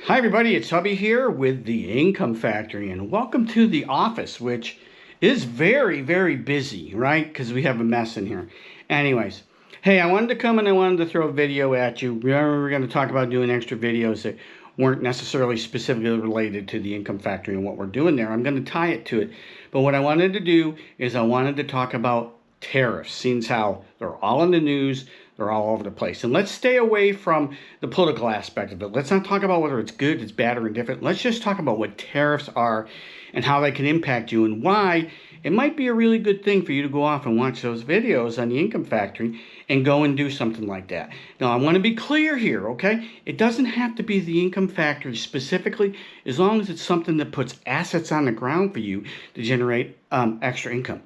Hi everybody, it's Hubby here with the Income Factory, and welcome to the office, which is very, very busy, right? Because we have a mess in here. Anyways, hey, I wanted to come and I wanted to throw a video at you. Remember, we're going to talk about doing extra videos that weren't necessarily specifically related to the Income Factory and what we're doing there. I'm going to tie it to it. But what I wanted to do is I wanted to talk about tariffs, seeing how they're all in the news. They're all over the place. And let's stay away from the political aspect of it. Let's not talk about whether it's good, it's bad, or indifferent. Let's just talk about what tariffs are and how they can impact you and why it might be a really good thing for you to go off and watch those videos on the Income Factory and go and do something like that. Now, I want to be clear here, okay? It doesn't have to be the Income Factory specifically, as long as it's something that puts assets on the ground for you to generate extra income.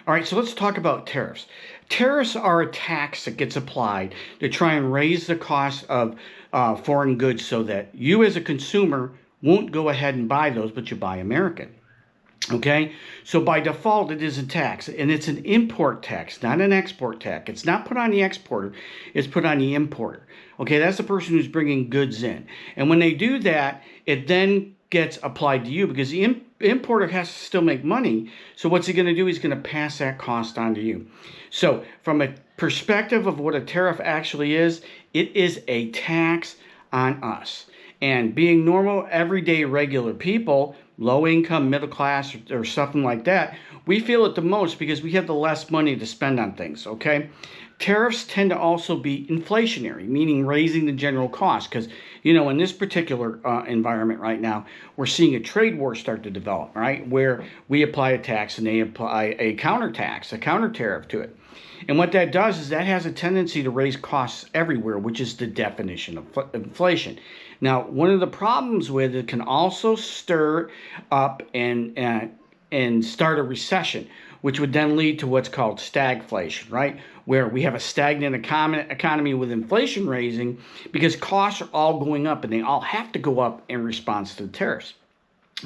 All right, so let's talk about tariffs. Tariffs are a tax that gets applied to try and raise the cost of foreign goods so that you as a consumer won't go ahead and buy those, but you buy American. Okay, so by default, it is a tax, and it's an import tax, not an export tax. It's not put on the exporter, it's put on the importer. Okay, that's the person who's bringing goods in. And when they do that, it then gets applied to you because the importer has to still make money. So what's he going to do? He's going to pass that cost on to you. So from a perspective of what a tariff actually is, it is a tax on us. And being normal, everyday, regular people, low income, middle class, or something like that, we feel it the most because we have the less money to spend on things, okay? Tariffs tend to also be inflationary, meaning raising the general cost. Because, you know, in this particular environment right now, we're seeing a trade war start to develop, right? Where we apply a tax and they apply a counter tax, a counter tariff to it. And what that does is that has a tendency to raise costs everywhere, which is the definition of inflation. Now, one of the problems with it can also stir up and start a recession, which would then lead to what's called stagflation, right? Where we have a stagnant economy with inflation raising because costs are all going up and they all have to go up in response to the tariffs.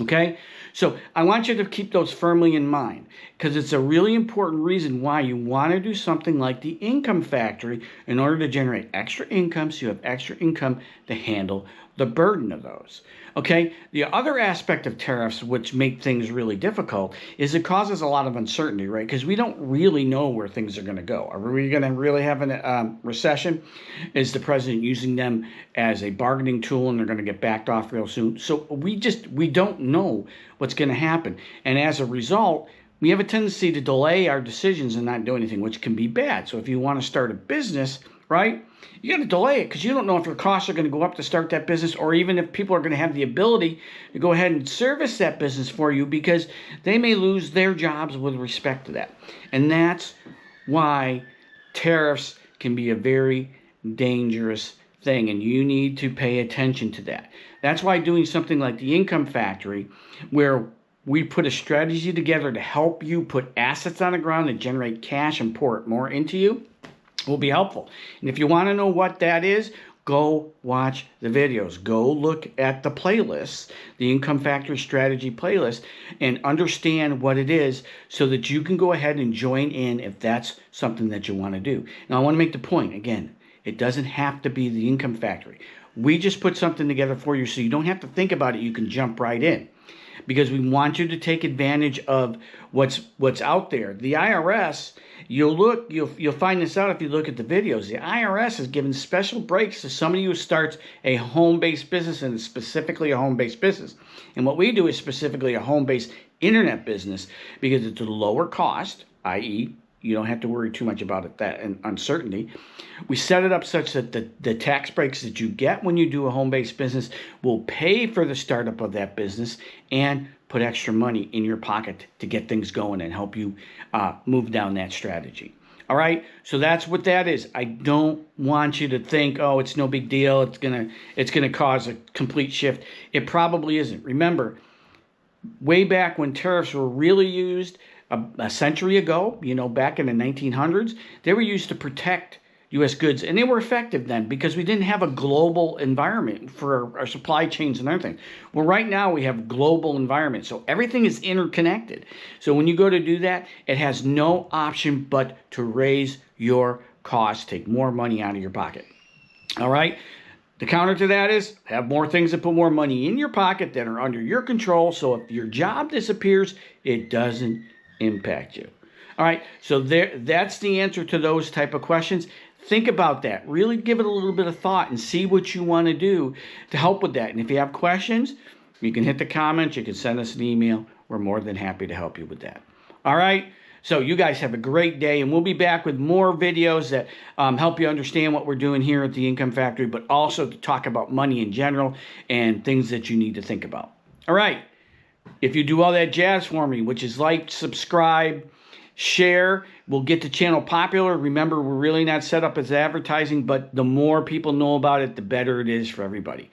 Okay, so I want you to keep those firmly in mind because it's a really important reason why you want to do something like the Income Factory in order to generate extra income so you have extra income to handle the burden of those. Okay, the other aspect of tariffs which make things really difficult is it causes a lot of uncertainty, right? Because we don't really know where things are going to go. Are we going to really have a recession? Is the president using them as a bargaining tool and they're going to get backed off real soon? So we don't know what's going to happen. And as a result, we have a tendency to delay our decisions and not do anything, which can be bad. So if you want to start a business, right, you got to delay it because you don't know if your costs are going to go up to start that business or even if people are going to have the ability to go ahead and service that business for you because they may lose their jobs with respect to that. And that's why tariffs can be a very dangerous thing, and you need to pay attention to that. That's why doing something like the Income Factory, where we put a strategy together to help you put assets on the ground and generate cash and pour it more into you, will be helpful. And if you want to know what that is, go watch the videos. Go look at the playlists, the Income Factory Strategy playlist, and understand what it is so that you can go ahead and join in if that's something that you want to do. Now, I want to make the point, again, it doesn't have to be the Income Factory. We just put something together for you so you don't have to think about it. You can jump right in because we want you to take advantage of what's out there. The IRS, you'll find this out if you look at the videos. The IRS has given special breaks to somebody who starts a home-based business, and specifically a home-based business. And what we do is specifically a home-based internet business because it's a lower cost, i.e., you don't have to worry too much about it, that and uncertainty. We set it up such that the tax breaks that you get when you do a home-based business will pay for the startup of that business and put extra money in your pocket to get things going and help you move down that strategy. All right, so that's what that is. I don't want you to think, oh, it's no big deal. It's gonna cause a complete shift. It probably isn't. Remember, way back when tariffs were really used, a century ago, you know, back in the 1900s, they were used to protect U.S. goods, and they were effective then because we didn't have a global environment for our supply chains and everything. Well, right now we have global environment, so everything is interconnected. So when you go to do that, it has no option but to raise your costs, take more money out of your pocket. All right? The counter to that is have more things that put more money in your pocket that are under your control. So if your job disappears, it doesn't impact you. All right, so that's the answer to those type of questions. Think about that. Really give it a little bit of thought and see what you want to do to help with that. And if you have questions, you can hit the comments. You can send us an email. We're more than happy to help you with that. All right? So you guys have a great day, and we'll be back with more videos that help you understand what we're doing here at the Income Factory, but also to talk about money in general and things that you need to think about. All right. If you do all that jazz for me, which is like, subscribe, share, we'll get the channel popular. Remember, we're really not set up as advertising, but the more people know about it, the better it is for everybody.